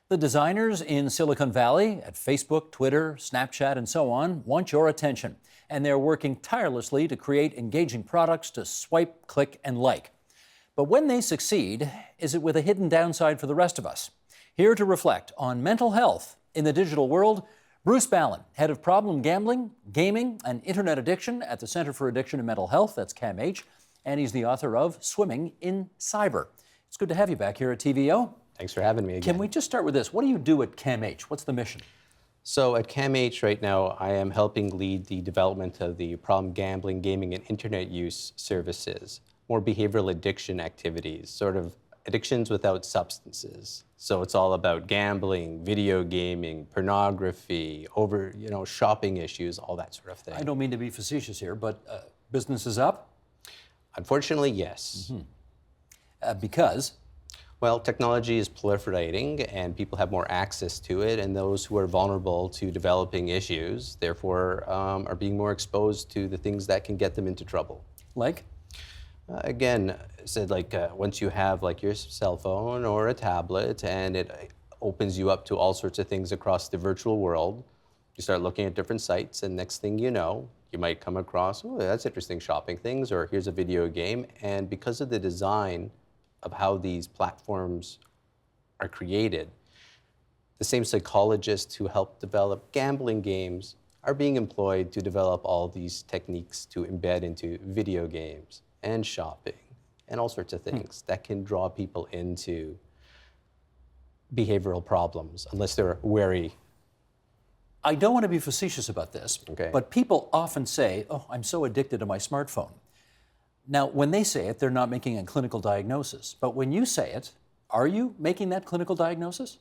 The designers in Silicon Valley at Facebook, Twitter, Snapchat, and so on want your attention. And they're working tirelessly to create engaging products to swipe, click, and like. But when they succeed, is it with a hidden downside for the rest of us? Here to reflect on mental health in the digital world, Bruce Ballin, head of problem gambling, gaming, and internet addiction at the Center for Addiction and Mental Health, that's CAMH, and he's the author of Swimming in Cyber. It's good to have you back here at TVO. Thanks for having me again. Can we just start with this? What do you do at CAMH? What's the mission? So at CAMH right now, I am helping lead the development of the problem gambling, gaming, and internet use services, more behavioral addiction activities, sort of addictions without substances. So it's all about gambling, video gaming, pornography, shopping issues, all that sort of thing. I don't mean to be facetious here, but business is up? Unfortunately, yes. Because? Well, technology is proliferating and people have more access to it, and those who are vulnerable to developing issues, therefore, are being more exposed to the things that can get them into trouble. Like? Once you have your cell phone or a tablet and it opens you up to all sorts of things across the virtual world, you start looking at different sites, and next thing you know, you might come across, oh, that's interesting shopping things, or here's a video game. And because of the design of how these platforms are created, the same psychologists who helped develop gambling games are being employed to develop all these techniques to embed into video games and shopping and all sorts of things that can draw people into behavioral problems unless they're wary. I don't want to be facetious about this, but people often say, oh, I'm so addicted to my smartphone. Now, when they say it, they're not making a clinical diagnosis. But when you say it, are you making that clinical diagnosis?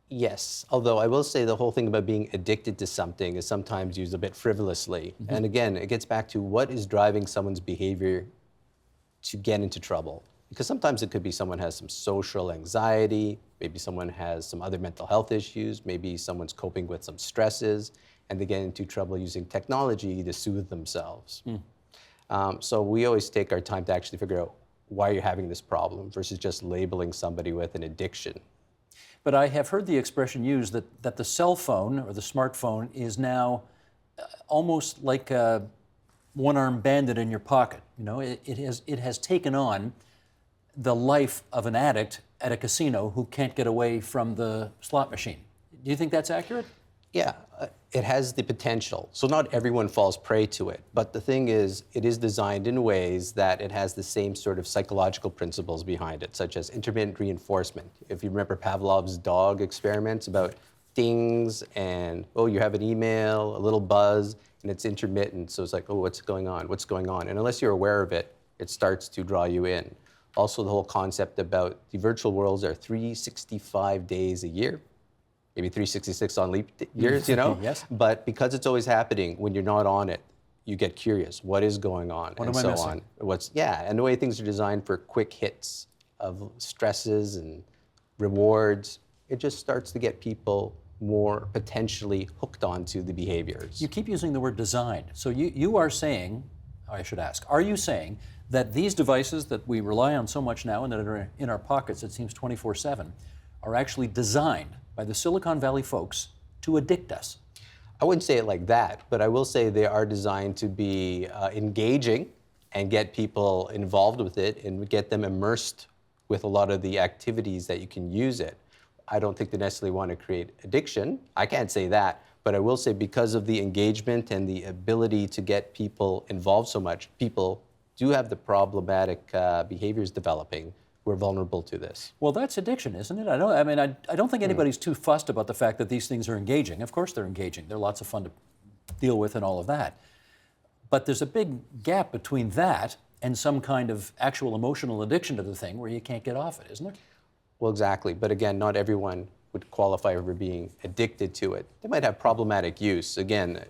Yes, although I will say the whole thing about being addicted to something is sometimes used a bit frivolously. And again, it gets back to what is driving someone's behavior to get into trouble. Because sometimes it could be someone has some social anxiety, maybe someone has some other mental health issues, maybe someone's coping with some stresses, and they get into trouble using technology to soothe themselves. So we always take our time to actually figure out why you're having this problem versus just labeling somebody with an addiction. But I have heard the expression used that the cell phone or the smartphone is now almost like a one-armed bandit in your pocket. You know, it has taken on the life of an addict at a casino who can't get away from the slot machine. Do you think that's accurate? Yeah, it has the potential. So not everyone falls prey to it. But the thing is, it is designed in ways that it has the same sort of psychological principles behind it, such as intermittent reinforcement. If you remember Pavlov's dog experiments about dings and, oh, you have an email, a little buzz, and it's intermittent. So it's like, oh, what's going on? What's going on? And unless you're aware of it, it starts to draw you in. Also, the whole concept about the virtual worlds are 365 days a year. Maybe 366 on leap years, you know? Yes. But because it's always happening, when you're not on it, you get curious. What is going on? What and am I so missing? on. And the way things are designed for quick hits of stresses and rewards, it just starts to get people more potentially hooked onto the behaviors. You keep using the word designed. So you are saying, I should ask, are you saying that these devices that we rely on so much now and that are in our pockets, it seems 24/7, are actually designed by the Silicon Valley folks to addict us? I wouldn't say it like that, but I will say they are designed to be engaging and get people involved with it and get them immersed with a lot of the activities that you can use it. I don't think they necessarily want to create addiction. I can't say that, but I will say because of the engagement and the ability to get people involved so much, people do have the problematic behaviors developing. We're vulnerable to this. Well, that's addiction, isn't it? I don't think anybody's too fussed about the fact that these things are engaging. Of course they're engaging. They're lots of fun to deal with and all of that. But there's a big gap between that and some kind of actual emotional addiction to the thing where you can't get off it, isn't there? Well, exactly. But again, not everyone would qualify for being addicted to it. They might have problematic use. Again,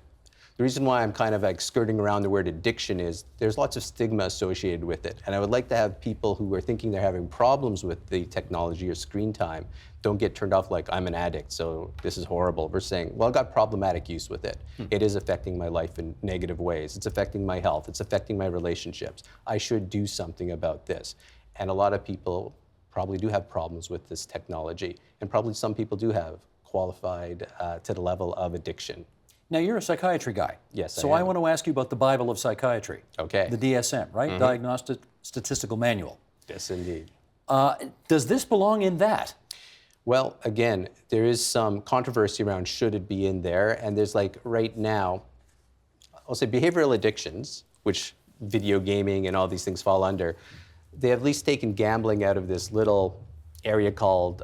the reason why I'm kind of like skirting around the word addiction is there's lots of stigma associated with it. And I would like to have people who are thinking they're having problems with the technology or screen time don't get turned off like I'm an addict, so this is horrible. We're saying, well, I've got problematic use with it. It is affecting my life in negative ways. It's affecting my health. It's affecting my relationships. I should do something about this. And a lot of people probably do have problems with this technology, and probably some people do have qualified to the level of addiction. Now, you're a psychiatry guy. Yes, So I I am. want to ask you about the Bible of psychiatry. Okay. The DSM, right? Diagnostic Statistical Manual. Yes, indeed. Does this belong in that? Well, again, there is some controversy around should it be in there, and there's like right now, I'll say behavioral addictions, which video gaming and all these things fall under, they have at least taken gambling out of this little area called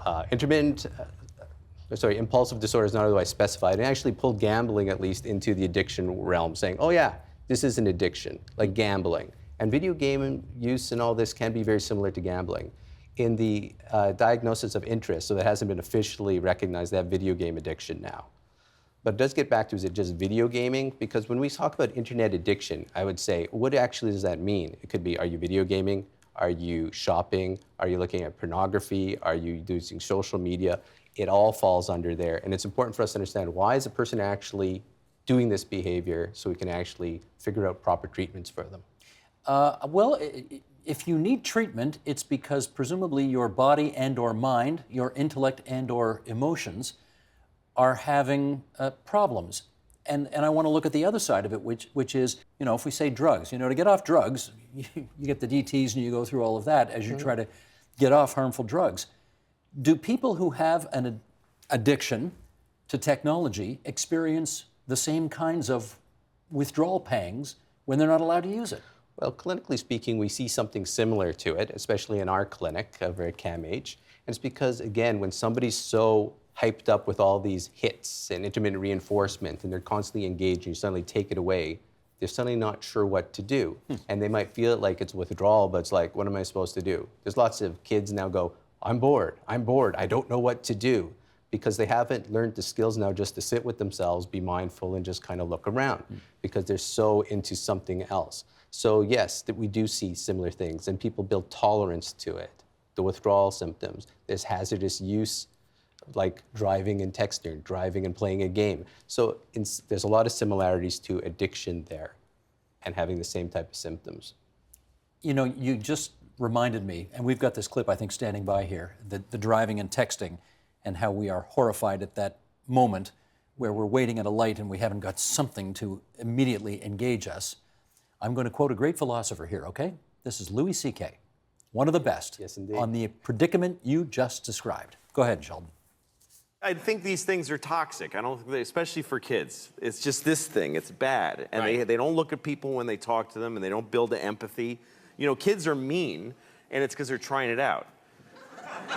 impulsive disorder is not otherwise specified, and actually pulled gambling at least into the addiction realm, saying, oh yeah, this is an addiction, like gambling. And video game use and all this can be very similar to gambling. In the diagnosis of interest, so that hasn't been officially recognized, they have video game addiction now. But it does get back to, is it just video gaming? Because when we talk about internet addiction, I would say, what actually does that mean? It could be, are you video gaming? Are you shopping? Are you looking at pornography? Are you using social media? It all falls under there. And it's important for us to understand, why is a person actually doing this behavior, so we can actually figure out proper treatments for them. If you need treatment, it's because presumably your body and or mind, your intellect and or emotions are having problems. And I want to look at the other side of it, which is, if we say drugs, to get off drugs, you get the DTs and you go through all of that as you try to get off harmful drugs. Do people who have an addiction to technology experience the same kinds of withdrawal pangs when they're not allowed to use it? Well, clinically speaking, we see something similar to it, especially in our clinic over at CAMH. And it's because, again, when somebody's so hyped up with all these hits and intermittent reinforcement, and they're constantly engaged, and you suddenly take it away, they're suddenly not sure what to do. And they might feel it like it's withdrawal, but it's like, what am I supposed to do? There's lots of kids now go, I'm bored, I don't know what to do, because they haven't learned the skills now just to sit with themselves, be mindful, and just kind of look around, because they're so into something else. So yes, that we do see similar things, and people build tolerance to it. The withdrawal symptoms, there's hazardous use, like driving and texting, driving and playing a game. So there's a lot of similarities to addiction there, and having the same type of symptoms. You just reminded me, and we've got this clip, I think, standing by here, the driving and texting, and how we are horrified at that moment where we're waiting at a light and we haven't got something to immediately engage us. I'm going to quote a great philosopher here, okay? This is Louis C.K., one of the best, yes, indeed, on the predicament you just described. Go ahead, Sheldon. I think these things are toxic. I don't, especially for kids. It's just this thing. It's bad, and they don't look at people when they talk to them, and they don't build the empathy. Kids are mean, and it's because they're trying it out.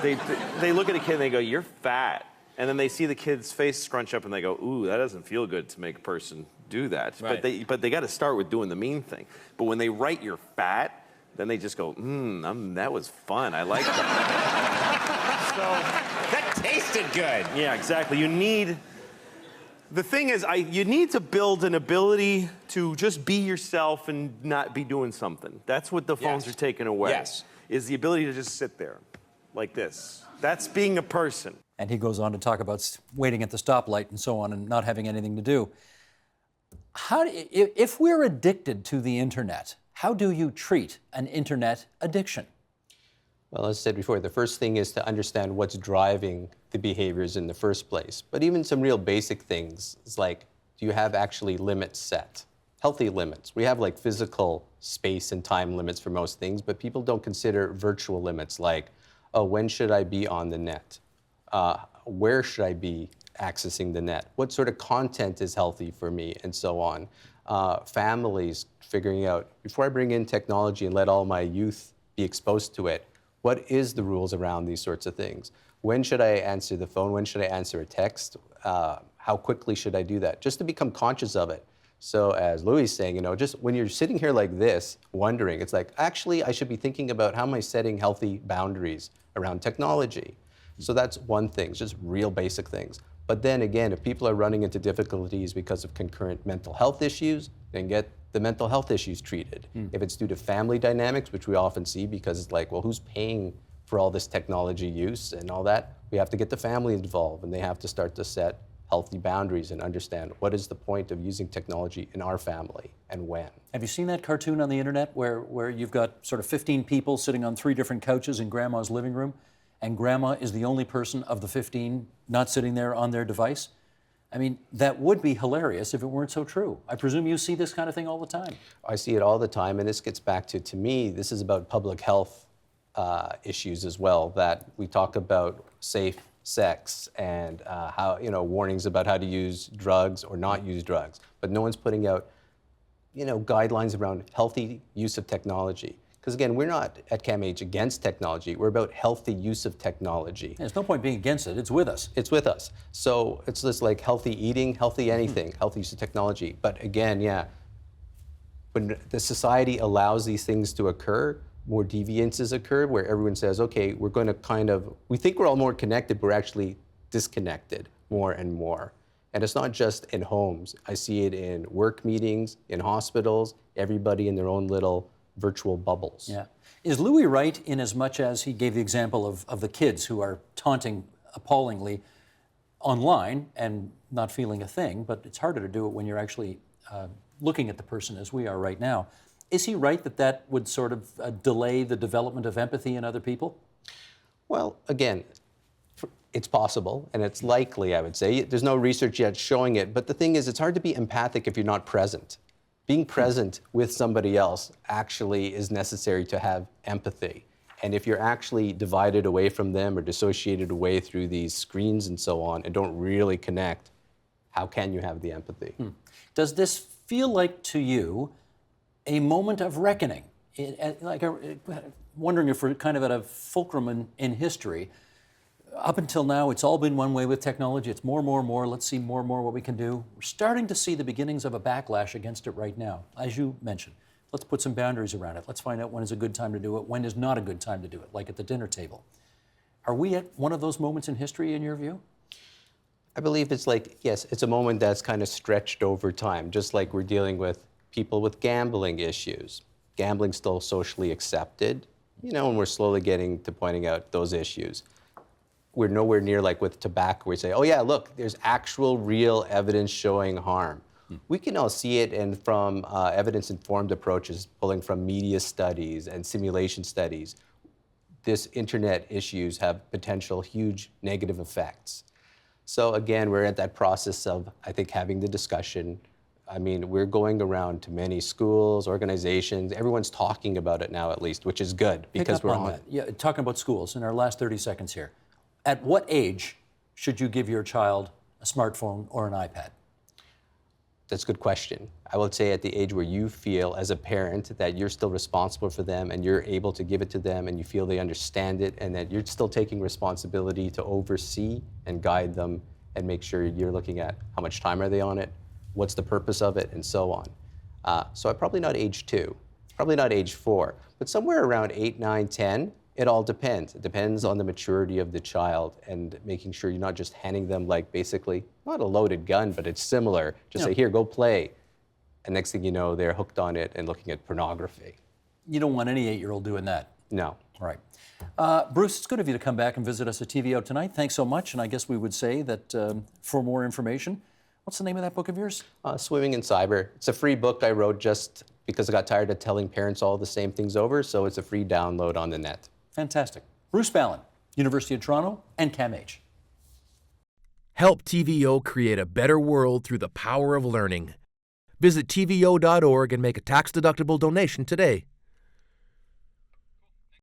They look at a kid and they go, "You're fat," and then they see the kid's face scrunch up, and they go, "Ooh, that doesn't feel good to make a person do that." Right. But they got to start with doing the mean thing. But when they write "you're fat," then they just go, that was fun. I like that. So that tasted good. Yeah, exactly. The thing is, you need to build an ability to just be yourself and not be doing something. That's what the phones are taking away. Yes. Is the ability to just sit there like this. That's being a person. And he goes on to talk about waiting at the stoplight and so on and not having anything to do. If we're addicted to the internet, how do you treat an internet addiction? Well, as I said before, the first thing is to understand what's driving the behaviors in the first place. But even some real basic things is like, do you have actually limits set? Healthy limits. We have like physical space and time limits for most things, but people don't consider virtual limits like, oh, when should I be on the net? Where should I be accessing the net? What sort of content is healthy for me, and so on. Families figuring out, before I bring in technology and let all my youth be exposed to it, what is the rules around these sorts of things? When should I answer the phone? When should I answer a text? How quickly should I do that? Just to become conscious of it. So as Louis is saying, just when you're sitting here like this, wondering, it's like, actually, I should be thinking about how am I setting healthy boundaries around technology? So that's one thing, just real basic things. But then again, if people are running into difficulties because of concurrent mental health issues, then get the mental health issues treated. If it's due to family dynamics, which we often see because it's like, well, who's paying for all this technology use and all that? We have to get the family involved, and they have to start to set healthy boundaries and understand what is the point of using technology in our family and when. Have you seen that cartoon on the internet where you've got sort of 15 people sitting on 3 different couches in grandma's living room, and grandma is the only person of the 15 not sitting there on their device? I mean, that would be hilarious if it weren't so true. I presume you see this kind of thing all the time. I see it all the time, and this gets back to me, this is about public health issues as well, that we talk about safe sex and how, warnings about how to use drugs or not use drugs, but no one's putting out, guidelines around healthy use of technology. Because again, we're not at CAMH against technology, we're about healthy use of technology. There's no point being against it, it's with us. It's with us. So it's just like healthy eating, healthy anything, healthy use of technology. But again, when the society allows these things to occur, more deviances occur where everyone says, okay, we're going to we think we're all more connected, but we're actually disconnected more and more. And it's not just in homes. I see it in work meetings, in hospitals, everybody in their own little virtual bubbles. Yeah. Is Louis right in as much as he gave the example of the kids who are taunting appallingly online and not feeling a thing, but it's harder to do it when you're actually looking at the person as we are right now. Is he right that that would sort of delay the development of empathy in other people? Well, again, it's possible, and it's likely, I would say. There's no research yet showing it, but the thing is, it's hard to be empathic if you're not present. Being present with somebody else actually is necessary to have empathy. And if you're actually divided away from them or dissociated away through these screens and so on and don't really connect, how can you have the empathy? Does this feel like to you a moment of reckoning? Wondering if we're kind of at a fulcrum in history. Up until now, it's all been one way with technology. It's more. Let's see more what we can do. We're starting to see the beginnings of a backlash against it right now. As you mentioned, let's put some boundaries around it. Let's find out when is a good time to do it, when is not a good time to do it, like at the dinner table. Are we at one of those moments in history, in your view? I believe it's like, yes, it's a moment that's kind of stretched over time, just like we're dealing with people with gambling issues. Gambling's still socially accepted, and we're slowly getting to pointing out those issues. We're nowhere near like with tobacco, we say, oh yeah, look, there's actual real evidence showing harm. We can all see it and from evidence-informed approaches, pulling from media studies and simulation studies. This internet issues have potential huge negative effects. So again, we're at that process of, I think, having the discussion. I mean, we're going around to many schools, organizations, everyone's talking about it now at least, which is good because we're on that. Yeah, talking about schools in our last 30 seconds here. At what age should you give your child a smartphone or an iPad? That's a good question. I would say at the age where you feel as a parent that you're still responsible for them and you're able to give it to them and you feel they understand it and that you're still taking responsibility to oversee and guide them and make sure you're looking at how much time are they on it, what's the purpose of it, and so on. So I'm probably not age 2, probably not age 4, but somewhere around 8, 9, 10, it all depends. It depends on the maturity of the child and making sure you're not just handing them like basically, not a loaded gun, but it's similar. Just say, here, go play. And next thing you know, they're hooked on it and looking at pornography. You don't want any 8-year-old doing that. No. All right. Bruce, it's good of you to come back and visit us at TVO tonight. Thanks so much. And I guess we would say that for more information, what's the name of that book of yours? Swimming in Cyber. It's a free book I wrote just because I got tired of telling parents all the same things over, so it's a free download on the net. Fantastic. Bruce Ballin, University of Toronto and CAMH. Help TVO create a better world through the power of learning. Visit TVO.org and make a tax-deductible donation today.